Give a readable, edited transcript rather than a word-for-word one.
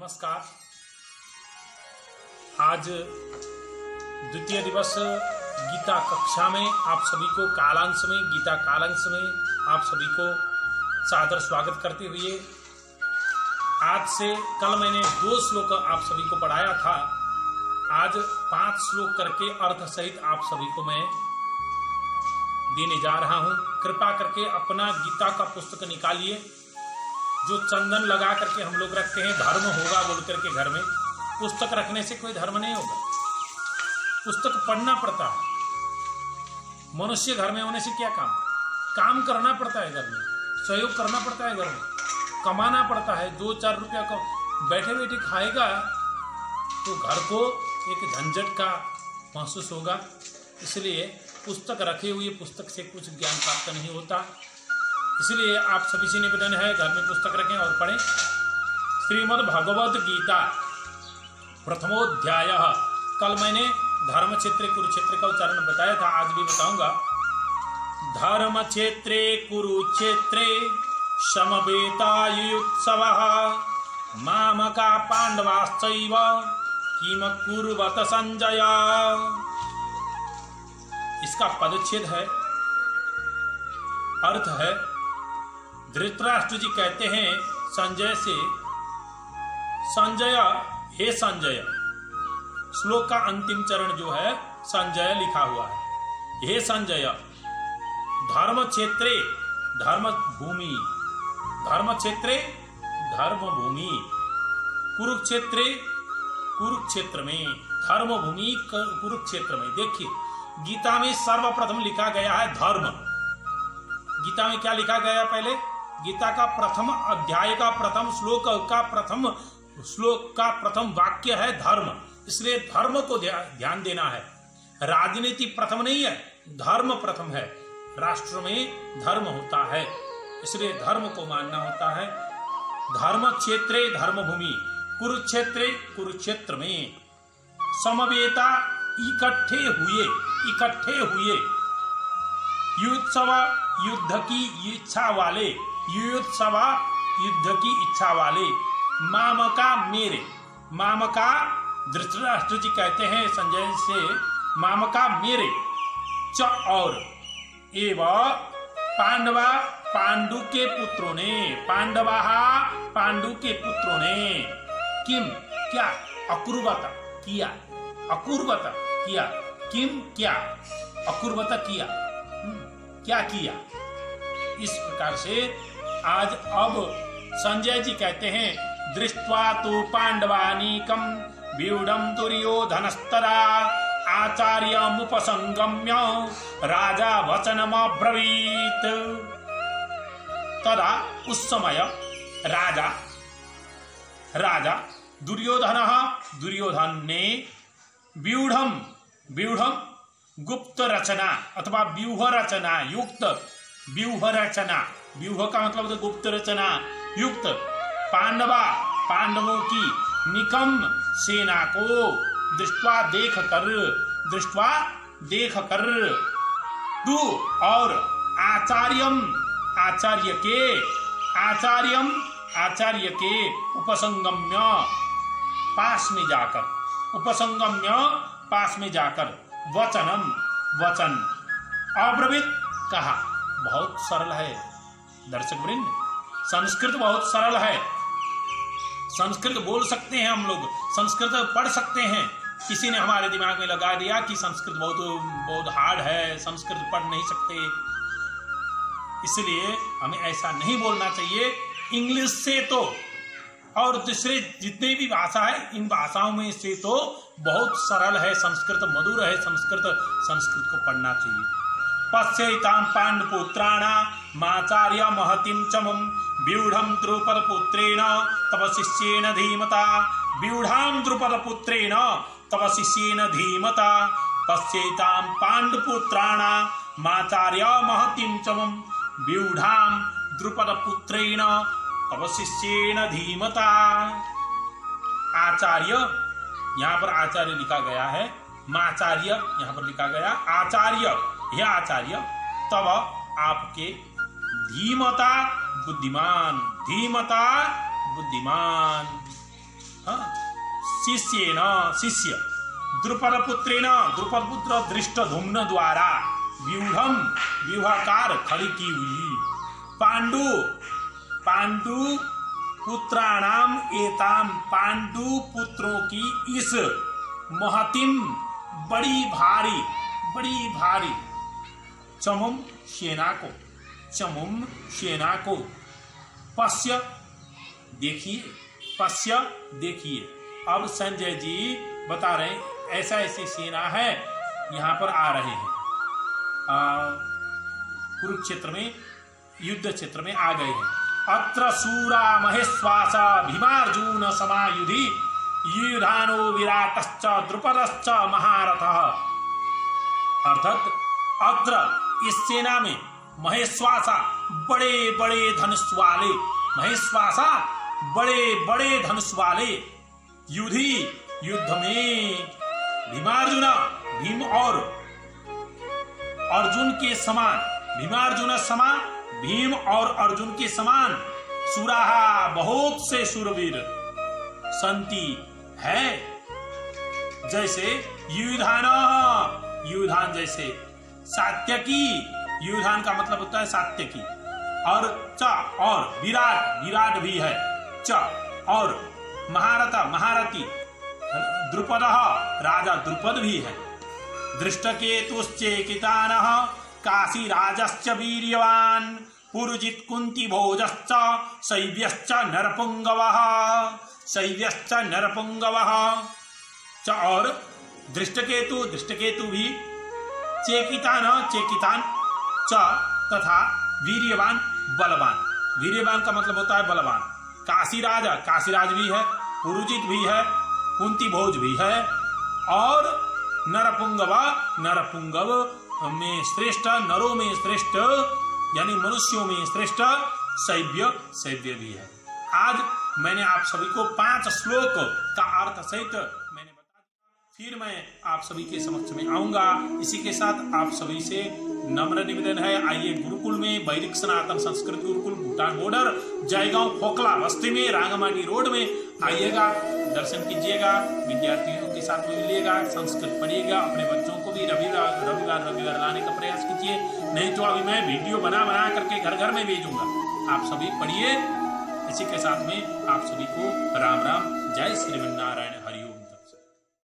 नमस्कार। आज द्वितीय दिवस गीता कक्षा में आप सभी को कालांश में गीता कालांश में आप सभी को सादर स्वागत करते हुए आज से कल मैंने 2 श्लोक आप सभी को पढ़ाया था। आज 5 श्लोक करके अर्थ सहित आप सभी को मैं देने जा रहा हूं। कृपा करके अपना गीता का पुस्तक निकालिए। जो चंदन लगा करके हम लोग रखते हैं धर्म होगा बोल करके घर में, पुस्तक रखने से कोई धर्म नहीं होगा। पुस्तक पढ़ना पड़ता है। मनुष्य घर में होने से क्या काम करना पड़ता है, घर में सहयोग करना पड़ता है, घर में कमाना पड़ता है। 2-4 रुपया को बैठे बैठे खाएगा तो घर को एक झंझट का महसूस होगा। इसलिए पुस्तक रखे हुए पुस्तक से कुछ ज्ञान प्राप्त नहीं होता। इसलिए आप सभी से निवेदन है घर में पुस्तक रखें और पढ़ें। श्रीमद् भगवद गीता प्रथमोध्याय। कल मैंने धर्म क्षेत्रे कुरुक्षेत्र का उच्चारण बताया था, आज भी बताऊंगा। धर्म क्षेत्रे कुरुक्षेत्रे समवेतायुत्सवः मामका पांडवाश्चैव किम कुर्वत संजय। इसका पदच्छेद है, अर्थ है धृतराष्ट्र जी कहते हैं संजय से, संजय हे संजय। श्लोक का अंतिम चरण जो है संजय लिखा हुआ है। हे संजय, धर्म क्षेत्रे धर्म भूमि, धर्म क्षेत्रे धर्म भूमि, कुरुक्षेत्रे कुरुक्षेत्र में, धर्म भूमि कुरुक्षेत्र में। देखिए गीता में सर्वप्रथम लिखा गया है धर्म। गीता में क्या लिखा गया? पहले गीता का प्रथम अध्याय का प्रथम श्लोक का प्रथम वाक्य है धर्म। इसलिए धर्म को ध्यान देना है। राजनीति प्रथम नहीं है, धर्म प्रथम है। राष्ट्र में धर्म होता है, इसलिए धर्म को मानना होता है। धर्म क्षेत्रे धर्म भूमि, कुरुक्षेत्रे कुरुक्षेत्र में, समवेता इकट्ठे हुए, युत्सव युद्ध की इच्छा वाले, युत्सव युद्ध की इच्छा वाले, मामका मेरे, मामका धृतराष्ट्र जी कहते हैं संजय से, मामका मेरे, च और, एवं पांडवा पांडु के पुत्रों ने, पांडवा पांडु के पुत्रों ने, किम क्या, अकुर्वत किया, अकुर्वत किया, किम क्या, अकुर्वत किया, क्या किया। इस प्रकार से आज अब संजय जी कहते हैं, दृष्ट्वा तु पांडवानीकम व्यूढ़म दुर्योधनस्तरा आचार्यमुपसंगम्य राजा वचनमब्रवीत्। तदा उस समय राजा दुर्योधन ने व्यूढ़म गुप्त रचना अथवा व्यूह रचना युक्त, व्यूह रचना, व्यूह का मतलब गुप्त रचना युक्त पांडवों की निकम सेना को दृष्टवा देख कर तू और आचार्य के उपसंगम्य पास में जाकर वचन अब्रवीत कहा। बहुत सरल है दर्शक वृंद, संस्कृत बहुत सरल है। संस्कृत बोल सकते हैं हम लोग, संस्कृत पढ़ सकते हैं। किसी ने हमारे दिमाग में लगा दिया कि संस्कृत बहुत हार्ड है, संस्कृत पढ़ नहीं सकते। इसलिए हमें ऐसा नहीं बोलना चाहिए। इंग्लिश से तो और दूसरे जितने भी भाषा है, इन भाषाओं में से तो बहुत सरल है संस्कृत, मधुर है संस्कृत को पढ़ना चाहिए। पश्यैतां पांडुपुत्राणामाचार्य महतिं चमुं व्यूढ़ं द्रुपदपुत्रेण तव शिष्येन धीमता, व्यूढ़ां द्रुपदपुत्रेण तव शिष्येन धीमता, पश्यैतां पांडुपुत्राणामाचार्य महतिं चमुं व्यूढ़ां द्रुपदपुत्रेण तव शिष्येन धीमता। आचार्य, यहाँ पर आचार्य लिखा गया है, माचार्य यहाँ पर लिखा गया, आचार्य, यह आचार्य तब आपके धीमता बुद्धिमान, शिष्येन शिष्य द्रुपद पुत्रेण द्रुपद पुत्र धृष्टद्युम्न द्वारा व्यूढ़म व्यूहाकार खड़ी की हुई पांडु पुत्राणाम एताम पांडु पुत्रों की इस महतिम बड़ी भारी चमुम सेना को पश्य देखिए। अब संजय जी बता रहे ऐसा ऐसी सेना है, यहाँ पर आ रहे हैं, कुरुक्षेत्र में युद्ध क्षेत्र में आ गए हैं। अत्र सूरा महेश्वास भीमार्जुन समायुधि युधानो विराटश्च द्रुपदश्च महारथः। अर्थात अत्र इस सेना में महेश्वासा बड़े बड़े धनुष वाले युधि युद्ध में भीमार्जुना भीम और अर्जुन के समान भीमार्जुन समान भीम और अर्जुन के समान सुराहा बहुत से सुरवीर संति है, जैसे युधान जैसे सात्यकी, युधान का मतलब होता है सात्यकी, और च और विराट भी है च, और महारथी द्रुपद राजा द्रुपद भी है। दृष्टकेतुश्चेकितानः काशीराजश्च वीर्यवान पुरुजित कुंती भोजश्च शैव्यश्च नरपुंगवः च, और दृष्टकेतु भी चेकितान च तथा वीर्यवान वीर्यवान का मतलब होता है बलवान। काशीराज भी है, पुरुजित भी है, कुंती भोज भी है, और नरपुंगव में श्रेष्ठ, नरों में श्रेष्ठ यानी मनुष्यों में श्रेष्ठ शैव्य भी है। आज मैंने आप सभी को 5 श्लोक का अर्थ सहित मैंने बता दिया, फिर मैं आप सभी के समक्ष में आऊंगा। इसी के साथ आप सभी से नम्र निवेदन है, आइए गुरुकुल में, वैदिक सनातन संस्कृत गुरुकुल भूटान बॉर्डर जयगांव खोखला बस्ती में रांगामाटी रोड में आइएगा, दर्शन कीजिएगा, विद्यार्थियों के साथ में मिलिएगा, संस्कृत पढ़िएगा, अपने बच्चों को भी रविवार लाने का प्रयास कीजिए। नहीं तो अभी मैं वीडियो बना करके घर में भेजूंगा, आप सभी पढ़िए। इसी के साथ में आप सभी को राम राम, जय श्रीमन्नारायण, हरि।